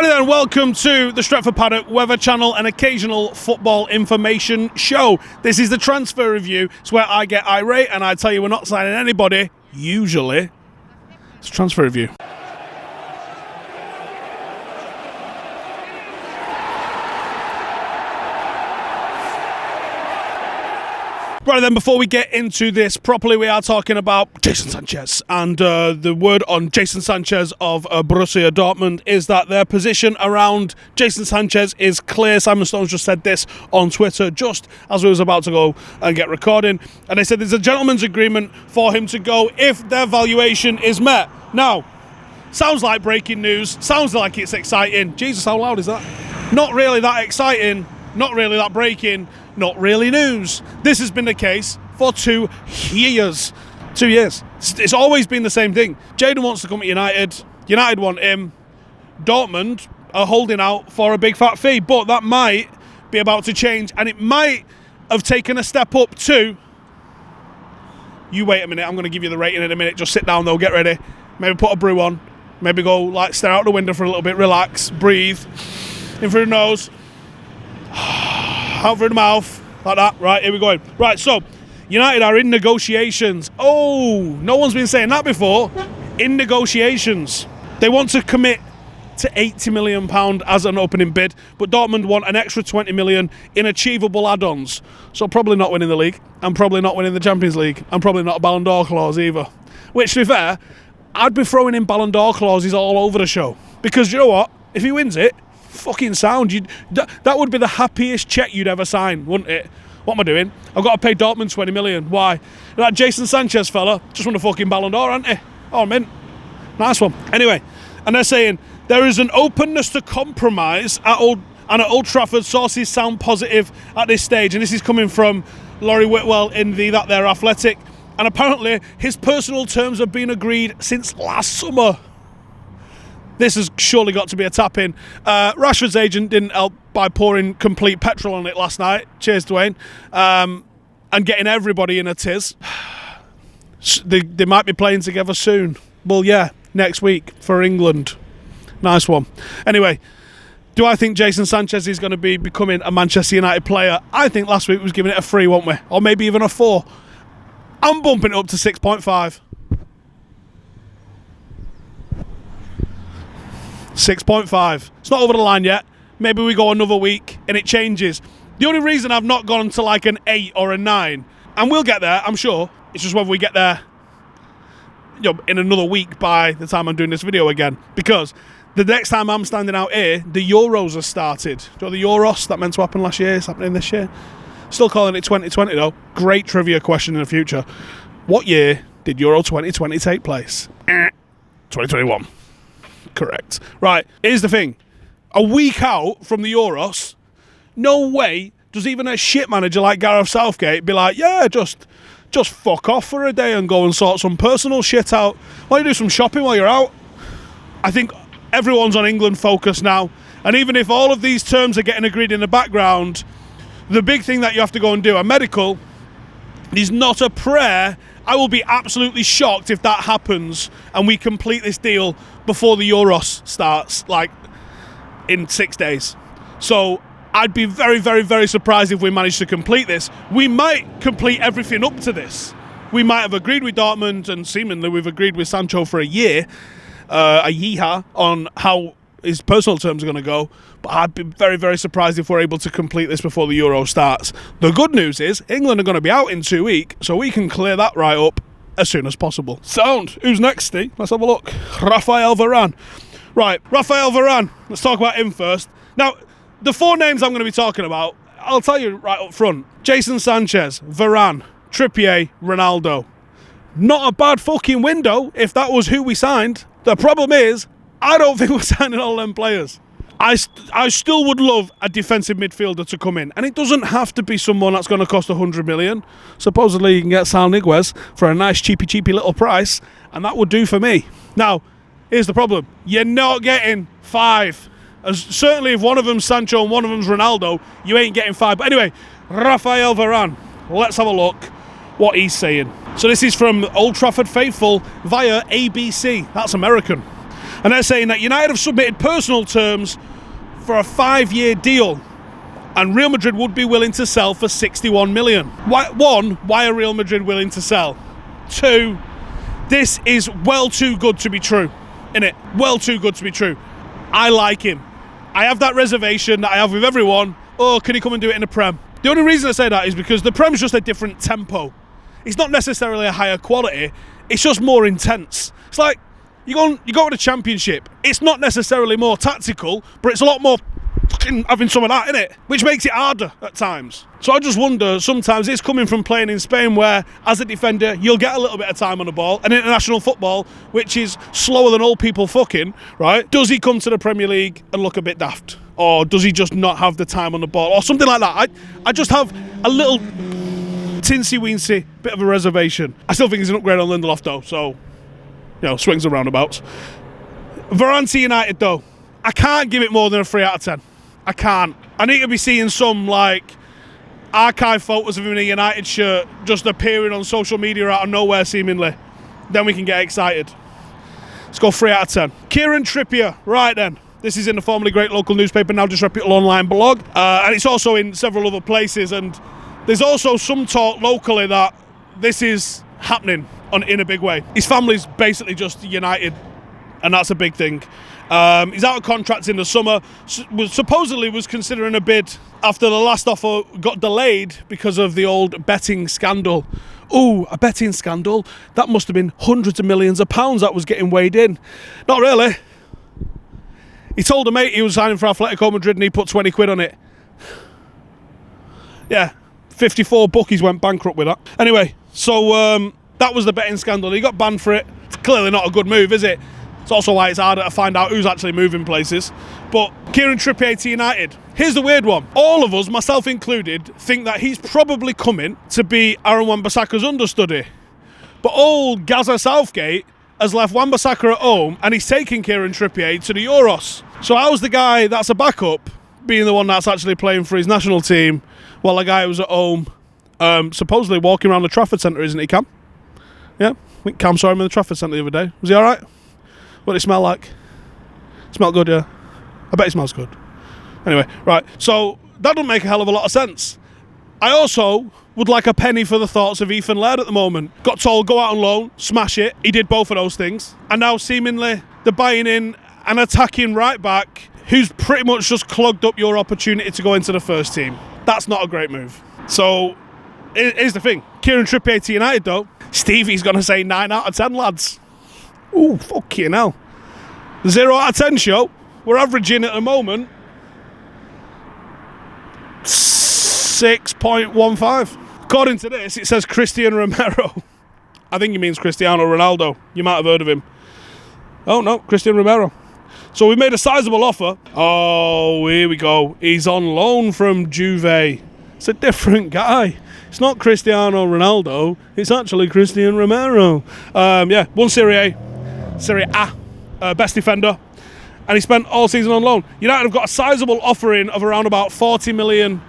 Righty then, welcome to the Stretford Paddock Weather Channel, an occasional football information show. This is the transfer review. It's where I get irate and I tell you we're not signing anybody, usually. It's a transfer review. Right then, before we get into this properly, we are talking about Jason Sanchez. And the word on Jason Sanchez of Borussia Dortmund is that their position around Jason Sanchez is clear. Simon Stones just said this on Twitter just as we was about to go and get recording. And they said there's a gentleman's agreement for him to go if their valuation is met. Now, sounds like breaking news. Sounds like it's exciting. Jesus, how loud is that? Not really that exciting. Not really that breaking. Not really news. This has been the case for 2 years. 2 years. It's always been the same thing. Jadon wants to come to United. United want him. Dortmund are holding out for a big fat fee, but that might be about to change, and it might have taken a step up too. You wait a minute. I'm going to give you the rating in a minute. Just sit down though. Get ready. Maybe put a brew on. Maybe go like stare out the window for a little bit. Relax. Breathe. In through the nose. Out through the mouth, like that. Right, here we go. Right, so United are in negotiations. Oh, no one's been saying that before. In negotiations. They want to commit to £80 million as an opening bid, but Dortmund want an extra 20 million in achievable add-ons. So probably not winning the league, and probably not winning the Champions League, and probably not a Ballon d'Or clause either. Which, to be fair, I'd be throwing in Ballon d'Or clauses all over the show. Because you know what? If he wins it, fucking sound. That would be the happiest check you'd ever sign, wouldn't it? What am I doing? I've got to pay Dortmund 20 million. Why? That Jason Sanchez fella just won a fucking Ballon d'Or, hasn't he? Oh, mint. Nice one. Anyway, and they're saying there is an openness to compromise at Old Trafford. Sources sound positive at this stage, and this is coming from Laurie Whitwell in That They're Athletic. And apparently his personal terms have been agreed since last summer. This has surely got to be a tap-in. Rashford's agent didn't help by pouring complete petrol on it last night. Cheers, Dwayne. And getting everybody in a tiz. They might be playing together soon. Well, yeah, next week for England. Nice one. Anyway, do I think Jason Sanchez is going to be becoming a Manchester United player? I think last week we was giving it a 3, weren't we? Or maybe even a 4. I'm bumping it up to 6.5. 6.5. It's not over the line yet. Maybe we go another week and it changes. The only reason I've not gone to like an 8 or a 9, and we'll get there, I'm sure, it's just whether we get there in another week by the time I'm doing this video again. Because the next time I'm standing out here, the Euros have started. Do you know the Euros that meant to happen last year? It's happening this year. Still calling it 2020 though. Great trivia question in the future. What year did Euro 2020 take place? 2021. Correct. Right, here's the thing. A week out from the Euros, no way does even a shit manager like Gareth Southgate be like, yeah, just fuck off for a day and go and sort some personal shit out. Why don't you do some shopping while you're out? I think everyone's on England focus now. And even if all of these terms are getting agreed in the background, the big thing that you have to go and do, a medical, is not a prayer. I will be absolutely shocked if that happens and we complete this deal before the Euros starts, like in 6 days. So I'd be very, very, very surprised if we manage to complete this. We might complete everything up to this. We might have agreed with Dortmund, and seemingly we've agreed with Sancho for a year, on how his personal terms are going to go. But I'd be very, very surprised if we're able to complete this before the Euro starts. The good news is England are going to be out in 2 weeks, so we can clear that right up as soon as possible. Sound. Who's next, Steve? Let's have a look. Rafael Varan. Right, Rafael Varan. Let's talk about him first. Now, the 4 names I'm going to be talking about, I'll tell you right up front. Jason Sanchez, Varane, Trippier, Ronaldo. Not a bad fucking window if that was who we signed. The problem is, I don't think we're signing all them players. I still would love a defensive midfielder to come in, and it doesn't have to be someone that's going to cost 100 million. Supposedly you can get Sal Niguez for a nice cheapy little price, and that would do for me. Now, here's the problem. You're not getting 5. Certainly if one of them's Sancho and one of them's Ronaldo, you ain't getting 5. But anyway, Rafael Varan. Let's have a look what he's saying. So this is from Old Trafford Faithful via ABC. That's American. And they're saying that United have submitted personal terms for a 5-year deal, and Real Madrid would be willing to sell for 61 million. Why are Real Madrid willing to sell? 2, this is well too good to be true, innit? Well too good to be true. I like him. I have that reservation that I have with everyone. Oh, can he come and do it in the Prem? The only reason I say that is because the Prem's just a different tempo. It's not necessarily a higher quality, it's just more intense. It's like, you go to the Championship, it's not necessarily more tactical, but it's a lot more fucking having some of that in it, which makes it harder at times. So I just wonder, sometimes it's coming from playing in Spain where, as a defender, you'll get a little bit of time on the ball, and international football, which is slower than old people fucking, right? Does he come to the Premier League and look a bit daft? Or does he just not have the time on the ball? Or something like that. I just have a little tinsy-weensy bit of a reservation. I still think he's an upgrade on Lindelof though, so, swings and roundabouts. Varane to United though, I can't give it more than a 3 out of 10. I can't. I need to be seeing some, archive photos of him in a United shirt just appearing on social media out of nowhere seemingly. Then we can get excited. Let's go 3 out of 10. Kieran Trippier, right then. This is in the formerly great local newspaper, now just reputable online blog. And it's also in several other places. And there's also some talk locally that this is happening in a big way. His family's basically just United, and that's a big thing. He's out of contract in the summer. Supposedly was considering a bid after the last offer got delayed because of the old betting scandal. Ooh, a betting scandal? That must have been hundreds of millions of pounds that was getting weighed in. Not really. He told a mate he was signing for Atletico Madrid and he put 20 quid on it. Yeah, 54 bookies went bankrupt with that. Anyway, so that was the betting scandal. He got banned for it. It's clearly not a good move, is it? It's also why it's harder to find out who's actually moving places. But Kieran Trippier to United. Here's the weird one. All of us, myself included, think that he's probably coming to be Aaron Wan-Bissaka's understudy. But old Gaza Southgate has left Wan-Bissaka at home and he's taking Kieran Trippier to the Euros. So how's the guy that's a backup being the one that's actually playing for his national team while the guy who's at home supposedly walking around the Trafford Centre, isn't he, Cam? Yeah, I think Cam saw him in the Trafford Centre the other day. Was he alright? What did it smell like? Smelled good, yeah. I bet it smells good. Anyway, right, so that doesn't make a hell of a lot of sense. I also would like a penny for the thoughts of Ethan Laird at the moment. Got told, go out on loan, smash it. He did both of those things. And now seemingly they're buying in an attacking right back who's pretty much just clogged up your opportunity to go into the first team. That's not a great move. So, here's the thing. Kieran Trippier to United though, Stevie's going to say 9 out of 10, lads. Ooh, fucking hell. The 0 out of 10 show, we're averaging at the moment 6.15. According to this, it says Cristiano Romero. I think he means Cristiano Ronaldo. You might have heard of him. Oh, no, Cristiano Romero. So we made a sizable offer. Oh, here we go. He's on loan from Juve. It's a different guy. It's not Cristiano Ronaldo. It's actually Cristiano Romero. Won Serie A, best defender. And he spent all season on loan. United have got a sizable offering of around about £40 million.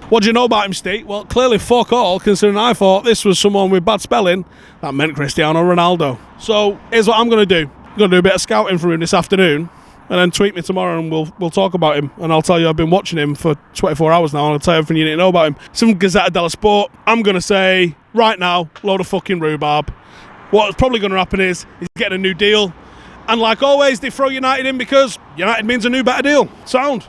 What do you know about him, Steve? Well, clearly fuck all, considering I thought this was someone with bad spelling. That meant Cristiano Ronaldo. So here's what I'm going to do. I'm going to do a bit of scouting for him this afternoon, and then tweet me tomorrow and we'll talk about him. And I'll tell you I've been watching him for 24 hours now, and I'll tell you everything you need to know about him. Some Gazzetta dello Sport. I'm going to say, right now, load of fucking rhubarb. What's probably going to happen is he's getting a new deal. And like always, they throw United in because United means a new, better deal. Sound.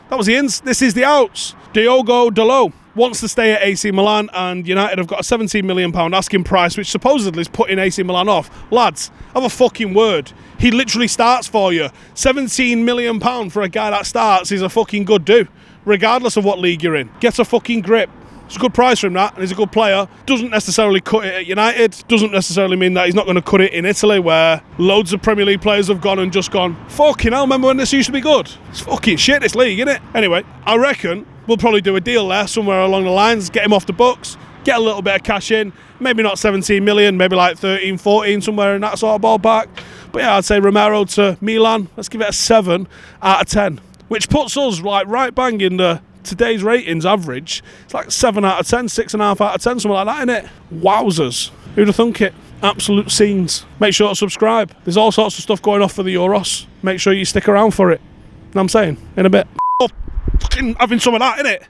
That was the ins. This is the outs. Diogo Dalot wants to stay at AC Milan, and United have got a £17 million asking price, which supposedly is putting AC Milan off. Lads, have a fucking word. He literally starts for you. £17 million for a guy that starts is a fucking good do, regardless of what league you're in. Get a fucking grip. It's a good price for him, that, and he's a good player. Doesn't necessarily cut it at United. Doesn't necessarily mean that he's not going to cut it in Italy, where loads of Premier League players have gone and just gone, fucking hell, remember when this used to be good? It's fucking shit, this league, isn't it? Anyway, I reckon we'll probably do a deal there somewhere along the lines, get him off the books, get a little bit of cash in, maybe not 17 million, maybe like 13, 14, somewhere in that sort of ballpark. But yeah, I'd say Romero to Milan, let's give it a 7 out of 10, which puts us like right bang in the today's ratings average. It's like 7 out of 10, 6.5 out of 10, something like that, innit? Wowzers. Who'd have thunk it? Absolute scenes. Make sure to subscribe. There's all sorts of stuff going off for the Euros. Make sure you stick around for it. Know what I'm saying? In a bit. Oh, fucking having some of that, innit?